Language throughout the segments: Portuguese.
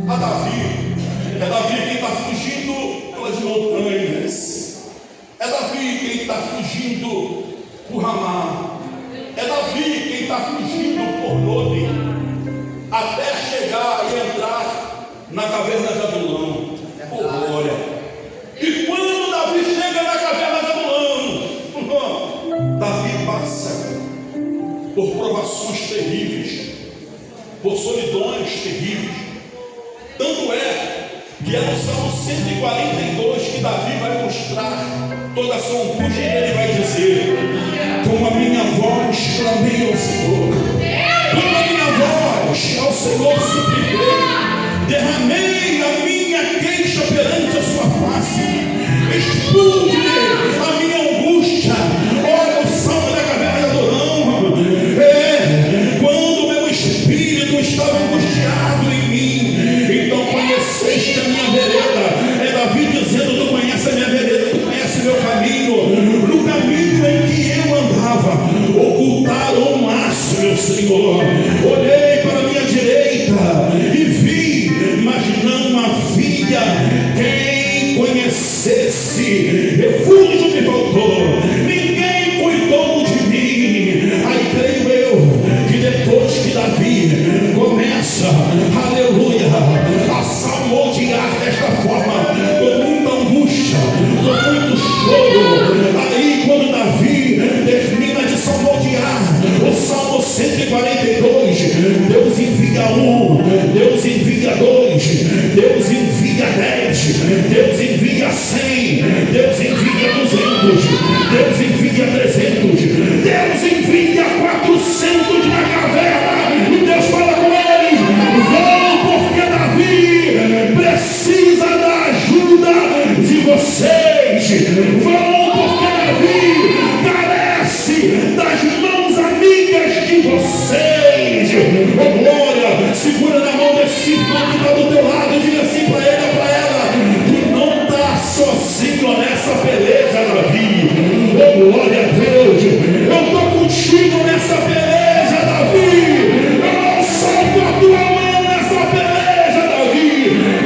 a Davi. É Davi quem está fugindo pelas montanhas. É Davi quem está fugindo por Ramá. É Davi quem está fugindo por Nobe, até chegar e entrar na caverna de Adulão. Oh, glória! E quando Davi chega na caverna de Adulão, Davi passa por provações terríveis, por solidões terríveis. Tanto é que é no Salmo 142 que Davi vai mostrar toda a sua angústia, e ele vai dizer: com a minha voz clamei ao Senhor, com a minha voz ao Senhor supliquei, derramei a minha queixa perante a sua face, expulgue a minha angústia. Olha o Salmo da caverna de Adulão. Quando meu espírito estava angustiado em mim, então conheceste a minha vereda. É Davi dizendo: tu conheces a minha vereda, tu conheces o meu caminho. No caminho em que eu andava, ocultaram um laço, meu Senhor. Olhei para a minha direita e vi, mas não havia quem conhecesse. Refúgio me faltou, ninguém cuidou de mim. Aí creio eu que depois que Davi começa, aleluia, a salmodiar desta forma, com muita angústia, com muito choro, aí quando Davi termina de salmodiar o Salmo 142, Deus envia um, Deus envia dois, Deus envia 10, Deus envia 100, Deus envia 200, Deus envia 300, Deus envia 400 na caverna, e Deus fala com eles: vão, porque Davi precisa da ajuda de vocês. Vão, porque Davi carece das mãos amigas de vocês. Oh, glória! Segura na mão desse irmão que está do teu lado, diga assim para ele ou para ela: tu não está sozinho nessa peleja, Davi. Oh, glória a Deus! Eu estou contigo nessa peleja, Davi. Eu não solto a tua mão nessa peleja, Davi.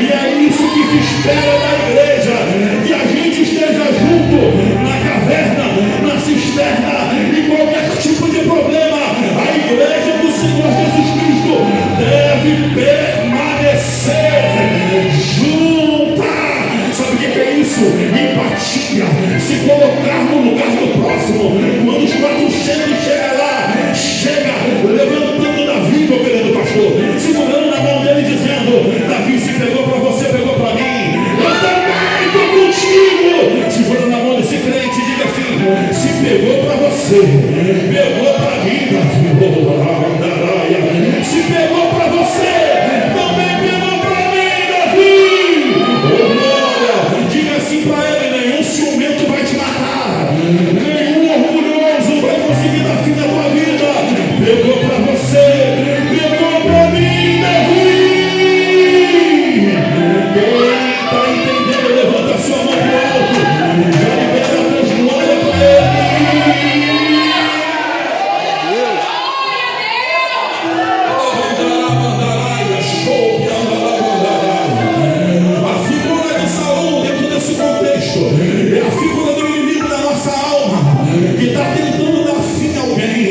E é isso que se espera da igreja, que a gente esteja junto na caverna, na cisterna, em qualquer tipo de problema. A igreja do Senhor Jesus Cristo deve permanecer junta. Sabe o que é isso? Empatia, se colocar no lugar do próximo. Quando os 400 chegam lá, chega levantando Davi, meu querido pastor, segurando na mão dele, dizendo: Davi, se pegou para você, pegou para mim, eu também estou contigo. Segura na mão desse crente e diga assim: se pegou para você, pegou para mim, Davi. Se pegou para você, também pegou para mim, Davi. Oh, glória! Diga assim para ele: nenhum ciumento vai te matar, nenhum orgulhoso vai conseguir dar fim na tua vida. Pegou para você, pegou para mim, Davi. Quem está entendendo, levanta a sua mão para o alto, já libera a tua glória para ele. A figura de Saul dentro desse contexto é a figura do inimigo da nossa alma, que está tentando dar fim a alguém.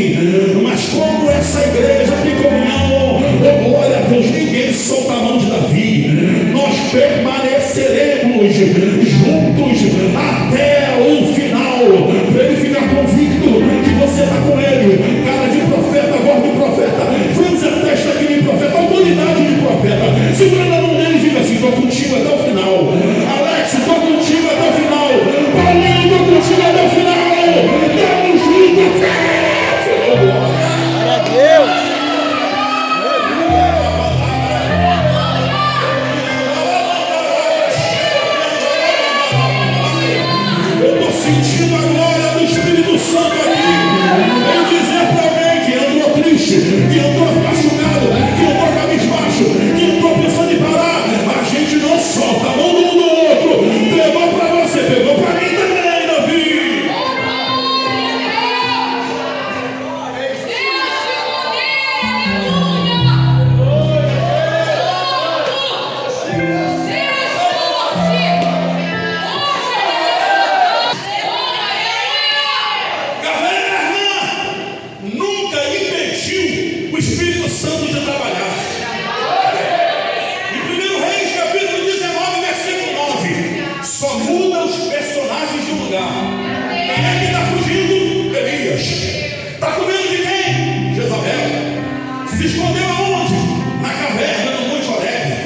Mas como essa igreja tem comunhão, oh glória a Deus, ninguém solta a mão de Davi. Nós permaneceremos juntos até o final, para ele ficar convicto que você está com ele. Cara de profeta, voz de profeta, franze a testa aqui de profeta, autoridade de profeta. Segura na mão dele e diga assim: estou contigo até o final. Alex, estou contigo até o final. Paulinho, estou contigo até o final. Estamos juntos, cara. Glória a Deus. Eu estou sentindo a glória do Espírito Santo aqui. Eu dizer para alguém que entrou triste, que entrou machucado, que entrou cabisbaixo, que entrou pensando em parar, a gente não solta a mão do outro. Pegou para você, pegou para mim também, Davi. Santo de trabalhar. Em 1 Reis, capítulo 19, versículo 9, só muda os personagens de lugar. Quem é que está fugindo? Elias. Está com medo de quem? Jezabel. Se escondeu aonde? Na caverna do Monte Horebe.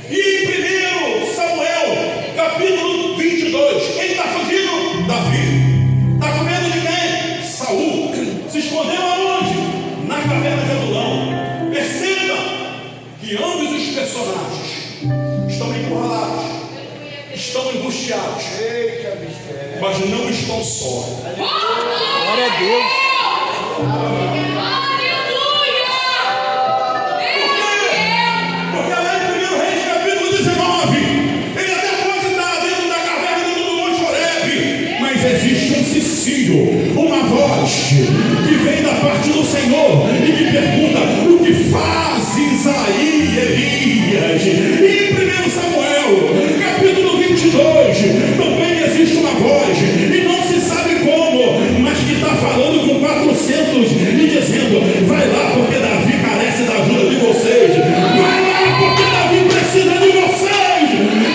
E em 1 Samuel, capítulo 22, quem está fugindo? Davi. Está com medo de quem? Saul. Se escondeu aonde? Na caverna de Adulão. Perceba que ambos os personagens estão encurralados, estão angustiados, mas não estão só. Glória a Deus. Porque lá em 1 Reis, capítulo 19, ele até pode estar dentro da caverna do Monte Horebe, mas existe um cicio, uma voz que vem da parte do Senhor e que pergunta: o que fazes aí, Elias? E em 1 Samuel, capítulo 22, também existe uma voz, e não se sabe como, mas que está falando com 400 e dizendo: vai lá, porque Davi carece da ajuda de vocês. Vai lá, porque Davi precisa de vocês.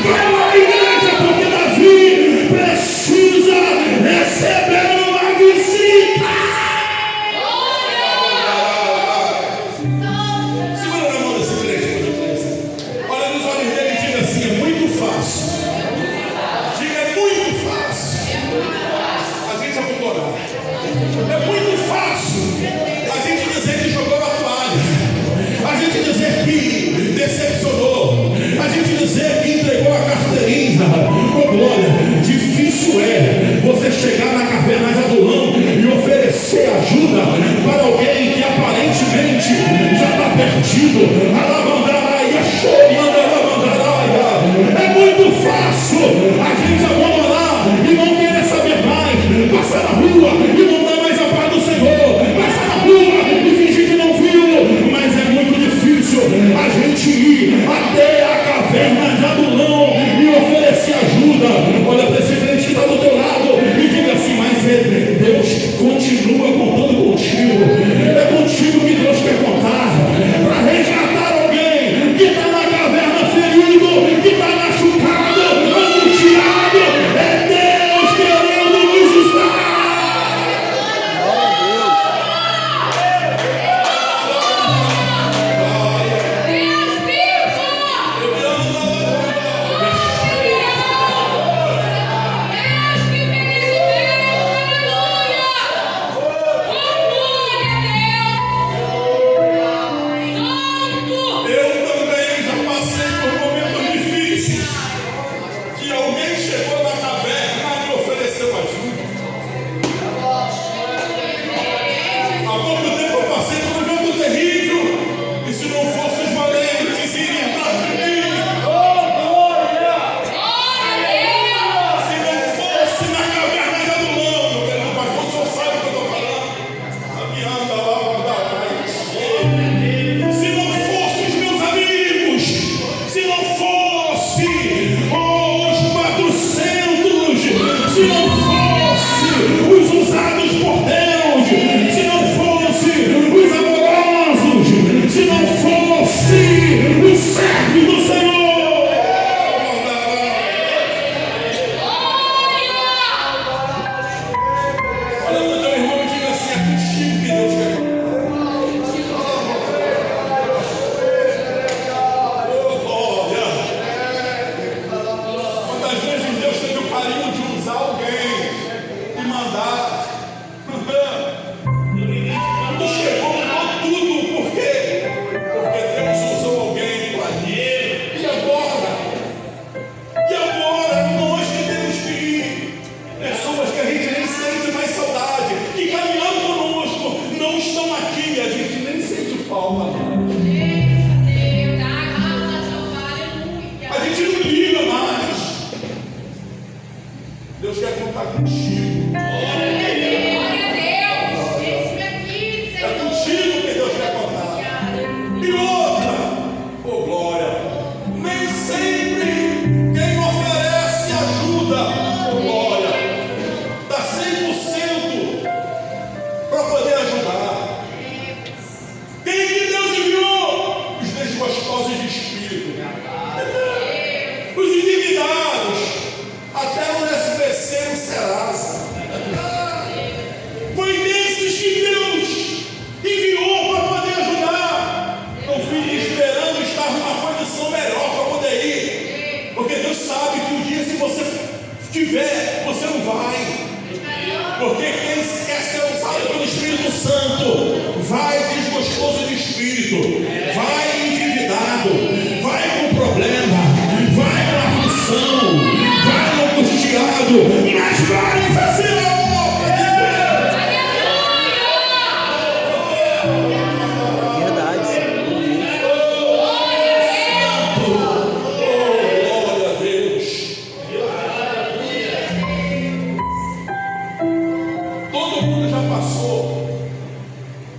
Vai lá, igreja, porque Davi precisa receber uma visita. Segura na mão desse crente, por gentileza. Olha nos olhos dele e diga assim: é muito fácil. Diga: é muito fácil a gente abandonar. É muito fácil a gente dizer que jogou a toalha, a gente dizer que decepcionou, a gente dizer que entregou a carteirinha. Oh glória, difícil é você chegar na caverna de Adulão e oferecer ajuda para alguém que aparentemente já está perdido. Alabandaraia, é muito fácil a gente abandonar e não querer saber mais, passar na rua e não dar mais a paz do Senhor, passar na rua e fingir que não viu, mas é muito difícil a gente ir até a caverna de Adulão e oferecer ajuda. Olha para esse crente que está do teu lado e diga assim: mas Deus continua contando contigo. É contigo que Deus quer contar para resgatar alguém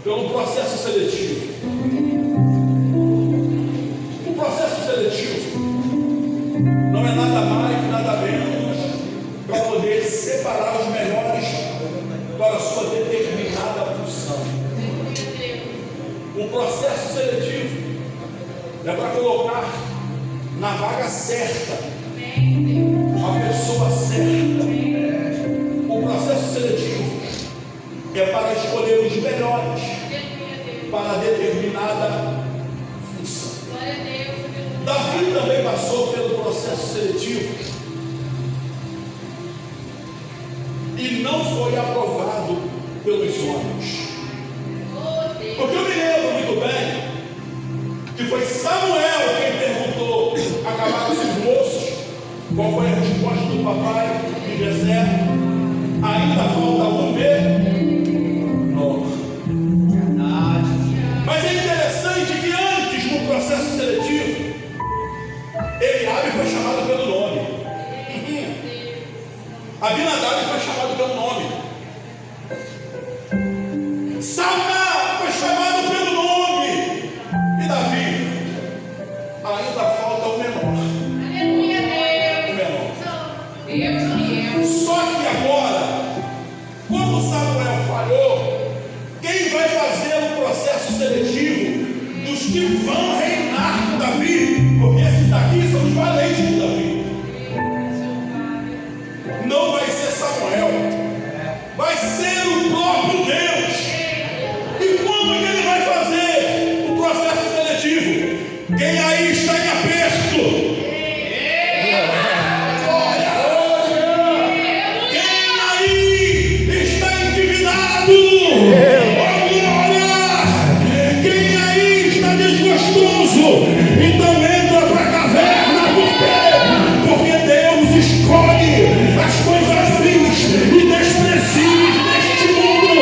pelo processo seletivo. O processo seletivo não é nada mais, nada menos para poder separar os melhores para a sua determinada função. O processo seletivo é para colocar na vaga certa a pessoa certa. O processo seletivo é para escolher os melhores para determinada função. Davi também passou pelo processo seletivo e não foi aprovado pelos homens. Porque eu me lembro muito bem que foi Samuel quem perguntou: acabaram esses moços? Qual foi a resposta do papai de Jessé? Ainda falta um menor. Mas é interessante que antes, no processo seletivo, Eliabe foi chamado pelo nome. Abinadab foi chamado pelo nome. Samar foi chamado pelo nome. E Davi, ainda falta o menor. O menor. Só que agora, como Samuel falhou, quem vai fazer o processo seletivo dos que vão reinar com Davi? Porque esses daqui são os valentes de Davi. Não vai ser Samuel, vai ser o próprio Deus. E como que ele vai fazer o processo seletivo? Quem aí está em aperto? Então entra para a caverna. Por quê? Porque Deus escolhe as coisas vis e desprezíveis deste mundo,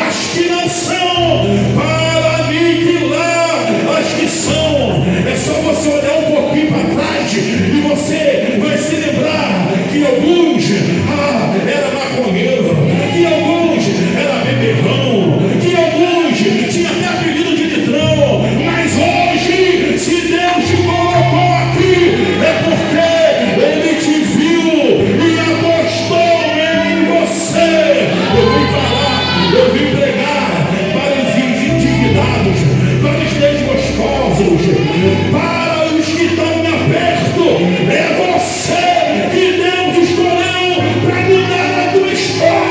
as que não são, para aniquilar as que são. É só você olhar um pouquinho para trás e você vai se lembrar que alguns era maconheiro, que alguns era beberrão, que alguns tinha até apelido de litrão, mas hoje, se Deus te colocou aqui, é porque Ele te viu e apostou em você. Eu vim falar, eu vim pregar para os indignados, para os desgostosos, para os que estão em aperto. É você que Deus escolheu para mudar a tua história.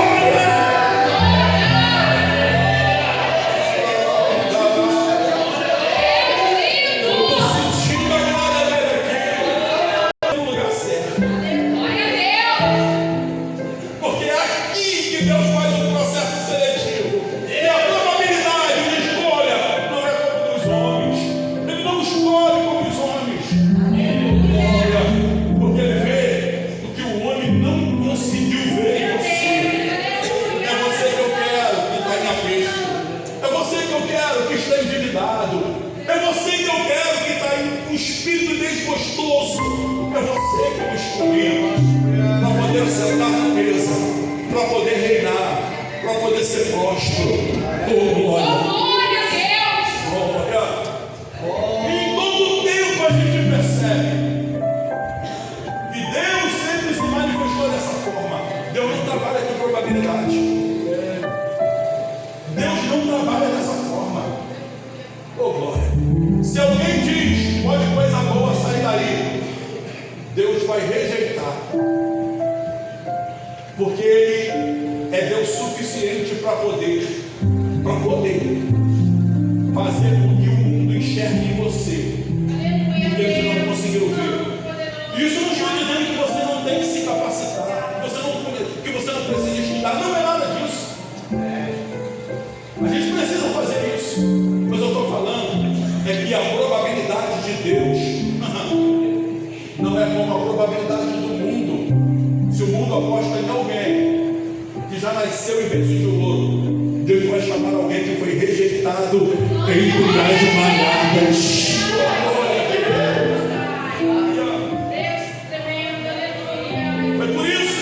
É você que eu quero que está aí com o espírito desgostoso. É você que eu escolhi para poder sentar na mesa, para poder reinar, para poder ser próspero. Oh, glória a Deus! Glória! Em todo tempo a gente percebe que Deus sempre se manifestou dessa forma. Deus não trabalha com probabilidade. Deus não trabalha dessa forma. Oh, glória! Se alguém diz, pode coisa boa sair daí, Deus vai rejeitar, porque Ele é Deus suficiente para poder fazer com que o mundo enxergue em você o que eles não conseguiram ver. Isso não estou dizendo que você não tem que se capacitar, que você não precisa estudar, não é nada disso. A gente precisa fazer isso, mas eu estou falando que a probabilidade de Deus não é como a probabilidade do mundo. Se o mundo aposta em alguém que já nasceu em berço de ouro, Deus vai chamar alguém que foi rejeitado entre as malhadas. Foi por isso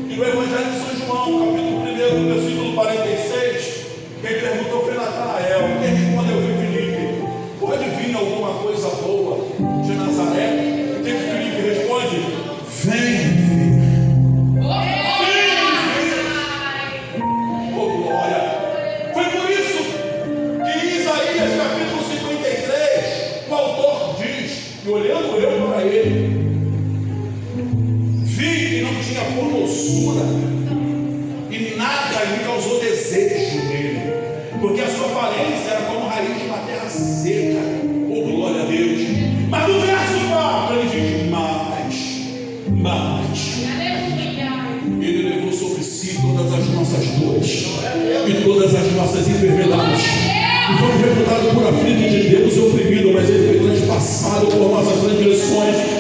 que no Evangelho de São João, capítulo 1, versículo 46, quem perguntou foi Natal. porque a sua aparência era como raiz de uma terra seca. Oh, glória a Deus. Mas no verso 4 ele diz: mas ele levou sobre si todas as nossas dores e todas as nossas enfermidades, e foi reputado por aflito de Deus e oprimido, mas ele foi transpassado por nossas transgressões